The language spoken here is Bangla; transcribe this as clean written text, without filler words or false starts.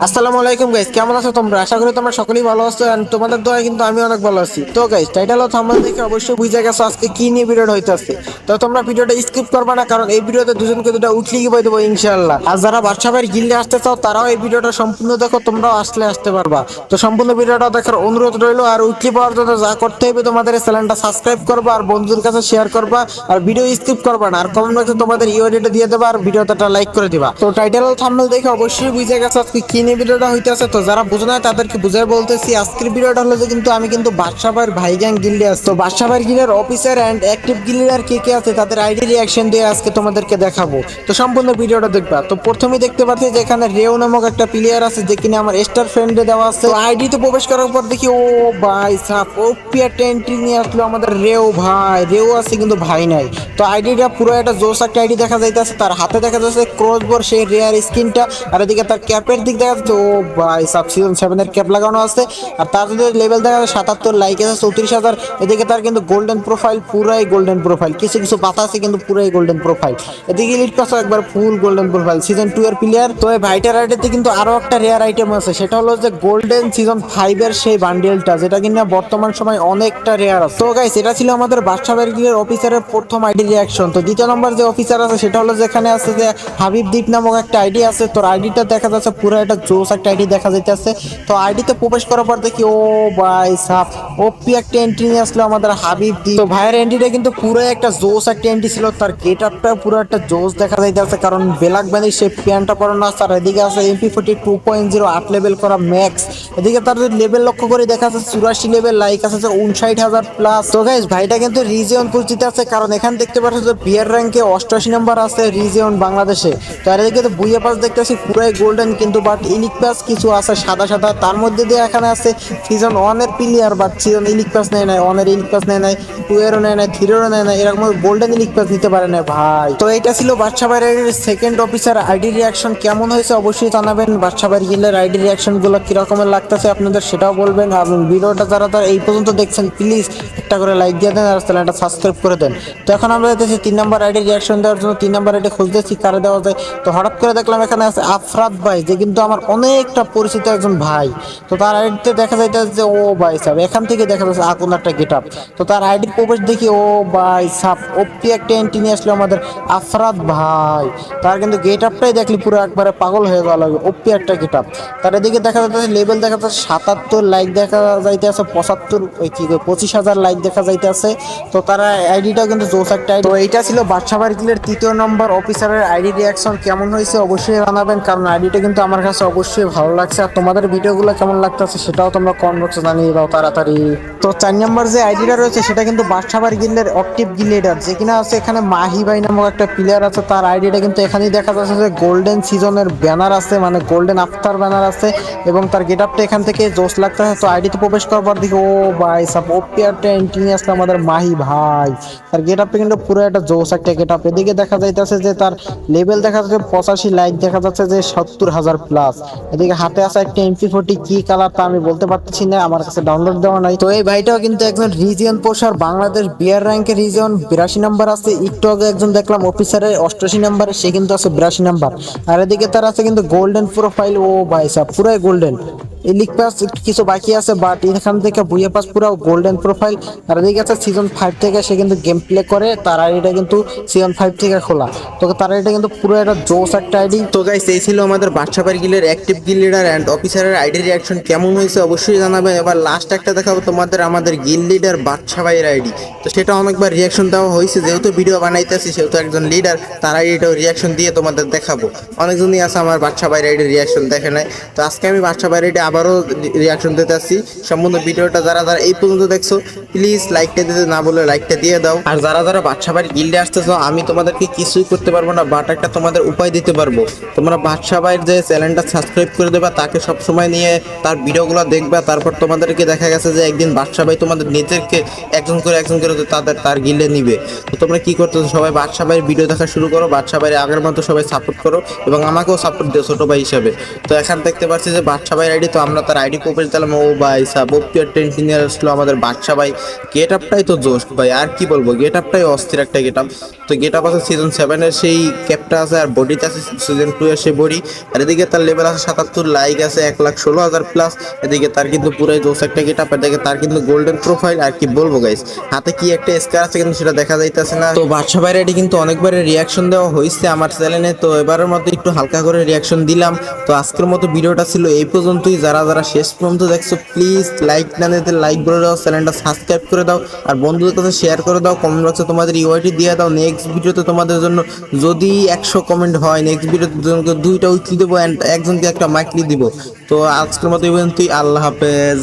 আসসালামু আলাইকুম গাইস, কেমন আছো তোমরা? আশা করি তোমরা সকলেই ভালো আছো and তোমাদের দোয়ায় কিন্তু আমি অনেক ভালো আছি। তো গাইস, টাইটেল ও থাম্বনেল দেখে অবশ্যই বুঝে গেছো আজকে কি নিয়ে ভিডিওটা হইতাছে। তো তোমরা ভিডিওটা স্কিপ করবে না, কারণ এই ভিডিওতে দুজনকে দুটো উঠলি কি দেবো ইনশাআল্লাহ। আর যারা বাদশা ভাইয়ের গিল্ডে আসতে চাও তারাও এই ভিডিওটা সম্পূর্ণ দেখো, তোমরাও আসতে পারবা। তো সম্পূর্ণ ভিডিওটা দেখার অনুরোধ রইলো। আর উঠলি পাওয়ার জন্য যা করতে হবে, তোমাদের চ্যানেলটা সাবস্ক্রাইব করবা আর বন্ধুদের কাছে শেয়ার করবা আর ভিডিও স্কিপ করবা না। আর কমেন্ট বক্সে তোমাদের ইউআইডিটা দিয়ে দেবা আর ভিডিওটা লাইক করে দিবা। তো টাইটেল ও থাম্বনেল দেখে অবশ্যই বুঝে গেছো আজকে কি নিয়ে ভিডিওটা হইতাছে। তো যারা বুঝে না তাদেরকে বুঝাই বলতেছি, আজকের ভিডিওটা হলো যে কিন্তু আমি কিন্তু বাদশা ভাইয়ের ভাই গ্যাং গিল্ডে আছি। তো বাদশা ভাইয়ের গিল্ডের অফিসার এন্ড অ্যাক্টিভ গিল্ডার কে কে আছে তাদের আইডি রিঅ্যাকশন দিয়ে আজকে তোমাদেরকে দেখাবো। তো সম্পূর্ণ ভিডিওটা দেখবা। তো প্রথমেই দেখতে পাচ্ছি যে এখানে রেও নামক একটা প্লেয়ার আছে, যে কিনা আমার স্টার ফ্রেন্ডে দেওয়া আছে। তো আইডিতে প্রবেশ করার পর দেখি ও ভাই সাপ ওপিয়া এন্ট্রি নিয়ে আসলো আমাদের রেও ভাই। রেও আছে কিন্তু ভাই নাই। তো আইডিটা পুরো একটা জোস একটা আইডি দেখা যাইতেছে। তার হাতে দেখা যাচ্ছে ক্রসবোর সেই রেয়ার স্কিনটা, আর এদিকে তার ক্যাপের দিক দেখা যাচ্ছে ও ভাই সাব সিজন 7 এর ক্যাপ লাগানো আছে। আর তার যদি লেভেল দেখা যায় 77, লাইক আছে 34,000। এদিকে তার কিন্তু গোল্ডেন প্রোফাইল, পুরাই গোল্ডেন প্রোফাইল, কিছু কিছু পাতা আছে কিন্তু পুরাই গোল্ডেন প্রোফাইল। এদিকে লিড পাস একবার ফুল গোল্ডেন প্রোফাইল, সিজন 2 এর প্লেয়ার। তো এই ভাইটার আইডিতে কিন্তু আরো একটা রেয়ার আইটেম আছে, সেটা হলো যে গোল্ডেন সিজন 5 এর সেই বান্ডেলটা, যেটা কিনা বর্তমান সময় অনেকটা রেয়ার আছে। তো গাইস, এটা ছিল আমাদের বাদশা ভাইয়ের অফিসারের প্রথম আইডি রিঅ্যাকশন। তো দ্বিতীয় নম্বর যে অফিসার আছে সেটা হলো যেখানে আছে যে হাবিব দ্বীপ নামক একটা আইডি আছে। তোর আইডিটা দেখা যাচ্ছে পুরো একটা জোস একটা আইডি দেখা যাইতেছে। তো আইডিতে প্রবেশ করার পর দেখি ও ভাই সাপ ওপি একটা এন্ট্রি নিয়ে আসলো আমাদের হাবিব দ্বীপ। তো ভাইয়ের এন্ট্রিটা কিন্তু পুরো একটা জোস একটা এন্ট্রি ছিল। তার গেট আপটা পুরো একটা জোস দেখা যাইতেছে, কারণ ব্ল্যাক ব্যান্ডের সেই প্যান্টটা পরানো আছে। আর এদিকে আছে MP40 2.0 8 লেভেল করা ম্যাক্স। এদিকে তার লেভেল লক্ষ্য করে দেখা যাচ্ছে 84 লেভেল, লাইক আছে 59,000 প্লাস। তো গাইস, ভাইটা কিন্তু রিজিয়ন পরিচিত আছে, কারণ এখানে দেখতে পাচ্ছ যে বিয়ার র্যাঙ্কে 88 নম্বর আছে রিজিয়ন বাংলাদেশে। তো আর এদিকে তো বুইয়া পাস দেখতেছি পুরাই গোল্ডেন, কিন্তু বাট ইলিক পাস কিছু আছে সাদা সাদা। তার মধ্যে দিয়ে এখানে আছে সিজন 1 এর প্লেয়ার, বাট সিজন ইলিক পাস নেয় নাই, 1 এর ইলিক পাস নেয় নাই, 2 এরও নেয় নাই, 3 এরও নেয় নাই, এরকম গোল্ডেন ইলিক পাস নিতে পারে না ভাই। তো এটা ছিল বাদশা ভাইয়ের সেকেন্ড অফিসার আইডি রিঅ্যাকশন। কেমন হয়েছে অবশ্যই জানাবেন। বাদশা ভাইয়ের গিল্ডের আইডি রিঅ্যাকশন গুলো কিরকমের লাগতেছে আপনাদের সেটাও বলবেন। আর ভিডিওটা যারা তারা এই পর্যন্ত দেখছেন প্লিজ একটা করে লাইক দিয়ে দেন আর চ্যানেলটা সাবস্ক্রাইব করে দেন। তো এখন আমরা দেখতেছি 3 নম্বর আইডি রিঅ্যাকশন দেওয়ার জন্য 3 নম্বর আইডি খুঁজতেছি কারে দেওয়া যায়। তো হঠাৎ করে দেখলাম এখানে আছে আফরাদ ভাই, যে কিন্তু আমার অনেকটা পরিচিত একজন ভাই। তো তার আইডিতে দেখা যাইতেছে যে ও ভাই সাহেব, এখান থেকে দেখা যাচ্ছে আগুন একটা গেট আপ। তো তার আইডির প্রবেশ দেখি ও ভাই সাহেব ওপি একটা এন্ট্রি নিয়ে আসলো আমাদের আফরাদ ভাই। তার কিন্তু গেট আপটাই দেখলি পুরো একবারে পাগল হয়ে গেল, ওপি একটা গেট আপ। তার এদিকে দেখা যাচ্ছে লেভেল দেখা যাচ্ছে 77, লাইক দেখা যাইতেছে 75, ওই কি 25,000 লাইক দেখা যাইতেছে। তো তার আইডিটাও কিন্তু জোস একটা আইডি। তো এইটা ছিল বাদশা ভাইয়ের গিল্ডের 3য় নম্বর অফিসারের আইডি রিঅ্যাকশন। কেমন হয়েছে অবশ্যই জানাবেন, কারণ আইডিটা কিন্তু আমার কাছে অবশ্যই ভালো লাগছে। আর তোমাদের ভিডিওগুলো কেমন লাগতেছে সেটাও তোমরা কমেন্ট বক্সে জানিয়ে দাও তাড়াতাড়ি। তো 4 নম্বর যে আইডিটা রয়েছে সেটা কিন্তু বাদশা ভাইয়ের গিল্ডের অ্যাক্টিভ গিল্ডার, যে কিনা আছে এখানে মাহি ভাই নামক একটা প্লেয়ার আছে। তার আইডিটা কিন্তু এখানেই দেখা যাচ্ছে যে গোল্ডেন সিজনের ব্যানার আছে, মানে গোল্ডেন আফতার ব্যানার আছে, এবং তার গেট আপটা এখান থেকে জোস লাগতেছে। তো আইডিতে প্রবেশ করবার দিকে ও ভাই সাব ওপি একটা এন্ট্রি নিয়ে আসলে আমাদের মাহি ভাই। তার গেট আপটা কিন্তু পুরো একটা জোস একটা গেট আপ। এদিকে দেখা যাইতেছে যে তার লেভেল দেখা যাচ্ছে 85, লাইক দেখা যাচ্ছে যে 70,000 প্লাস। এদিকে হাতে আছে একটা MP40, কি কালার তা আমি বলতে পারতেছি না, আমার কাছে ডাউনলোড দেওয়া নাই। তো এই ভাইটাও কিন্তু একজন রিজিয়ন পোষার, বাংলাদেশ বিয়ার র্যাঙ্কের রিজিয়ন 82 নাম্বার আছে। একটু আগে একজন দেখলাম অফিসারের 88 নাম্বারে, সে কিন্তু আছে 82 নাম্বার। আর এদিকে তার আছে কিন্তু গোল্ডেন প্রোফাইল, ও ভাই সাহেব পুরাই গোল্ডেন। লিগ পাস কিছু বাকি আছে, বাট এখান থেকে বুইয়া পাস পুরো গোল্ডেন প্রোফাইল। আর এদিকে আছে সিজন 5 থেকে সে কিন্তু গেম প্লে করে, তার আইডিটা কিন্তু সিজন 5 থেকে খোলা। তো তার আইডিটা কিন্তু পুরো একটা জোস একটা আইডি। তো গাইস, এই ছিল আমাদের বাদশা ভাইয়ের গিল্ডের অ্যাক্টিভ গিল্ড লিডার এন্ড অফিসারের আইডি রিঅ্যাকশন। কেমন হয়েছে অবশ্যই জানাবেন। এবার লাস্ট একটা দেখাবো তোমাদের আমাদের গিল্ড লিডার বাদশা ভাইয়ের আইডি। তো সেটা অনেকবার রিঅ্যাকশন দেওয়া হয়েছে, যেহেতু ভিডিও বানাইতেছি সেহেতু একজন লিডার, তার আইডিটাও রিঅ্যাকশন দিয়ে তোমাদের দেখাবো। অনেকজনই আছে আমার বাদশা ভাইয়ের আইডি রিঅ্যাকশন দেখে নাই। তো আজকে আমি বাদশা ভাইয়ের আইডি আবারও রিঅ্যাকশন দিতে আসছি। সম্পূর্ণ ভিডিওটা যারা যারা এই পর্যন্ত দেখছো প্লিজ লাইকটা দিতে না বলে লাইকটা দিয়ে দাও। আর যারা যারা বাদশা ভাইয়ের গিল্ডে আসতেছো, আমি তোমাদেরকে কিছুই করতে পারবো না, বাট একটা তোমাদের উপায় দিতে পারবো। তোমরা বাদশা ভাইয়ের যে চ্যানেলটা সাবস্ক্রাইব করে দেবা, তাকে সবসময় নিয়ে তার ভিডিওগুলো দেখবা। তারপর তোমাদেরকে দেখা গেছে যে একদিন বাদশা ভাই তোমাদের নিজেকে একজন করে তার গিল্ডে নিবে। তো তোমরা কি করতেছো, সবাই বাদশা ভাইয়ের ভিডিও দেখা শুরু করো, বাদশা ভাইয়ের আগের মতো সবাই সাপোর্ট করো এবং আমাকেও সাপোর্ট দিও ছোট ভাই হিসাবে। তো এখন দেখতে পাচ্ছি যে বাদশা ভাইয়ের আইডি তো তো আমরা তার আইডি প্রোফাইল দিলাম, ও ভাই সাবপ্রিয়ার টেন্টি নিয়ে আসলো আমাদের বাদশা ভাই। গেট আপটাই তো জোশ ভাই, আর কি বলবো, গেট আপটাই অস্থির একটা গেট আপ। তো গেট আপ আছে সিজন 7-এর সেই ক্যাপটা আছে, আর বডিতে আছে সিজন 2-এর সেই বডি। আর এদিকে তার লেভেল আছে 77, লাইক আছে 1,16,000 প্লাস। এদিকে তার কিন্তু পুরাই জোশ একটা গেট আপ। এদিকে তার কিন্তু গোল্ডেন প্রোফাইল। আর কি বলবো গাইস, হাতে কি একটা স্কার আছে কিন্তু সেটা দেখা যাইতেছে না। তো বাদশা ভাইয়ের এটি কিন্তু অনেকবারে রিয়াকশন দেওয়া হয়েছে আমার চ্যানেলে, তো এবারের মতো একটু হালকা করে রিয়াকশন দিলাম। তো আজকের মতো ভিডিওটা ছিল এই পর্যন্তই। যারা যারা শেষ পর্যন্ত দেখছো প্লিজ লাইক না দিতে লাইক করে দাও, চ্যানেলটা সাবস্ক্রাইব করে দাও, আর বন্ধুদের কাছে শেয়ার করে দাও। কমেন্ট বক্সে তোমাদের ইউআইডি দিয়ে দাও। নেক্সট ভিডিওতে তোমাদের জন্য যদি 100 কমেন্ট হয়, নেক্সট ভিডিওতে দুজনকে 2টা উইকলি দেবো অ্যান্ড একজনকে একটা মাইকলি দিব। তো আজকের মতো এই পর্যন্তই, আল্লাহ হাফেজ।